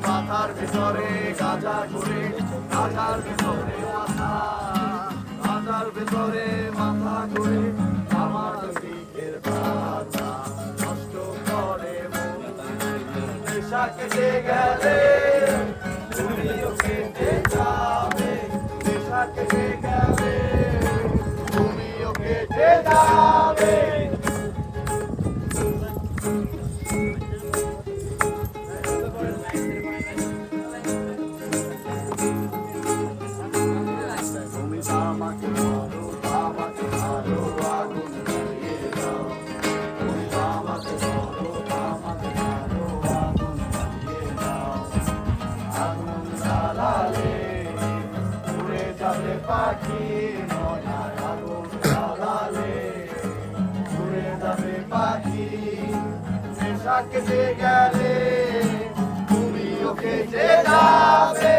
মাথার ভিতরে গাঁজা করে, গাঁজার ভিতরে মাথা, গাঁজার ভিতরে মাথা করে আমার দিকের বাধা নষ্ট করে মন। নেশা কেটে গেলে তুমিও কেটে যাবে, নেশা কেটে গেলে তুমিও কেটে যাবে। আমাকে ধরো, আমাকে ধরো, আগুন জ্বালিয়ে দাও। তুমি আমাকে ধরো, আমাকে ধরো, আগুন জ্বালিয়ে দাও। আগুন জ্বালালে উড়ে যাবে পাখি, মনার আগুন জ্বালালে উড়ে যাবে পাখি। নেশা কেটে গেলে তুমিও কেটে যাবে।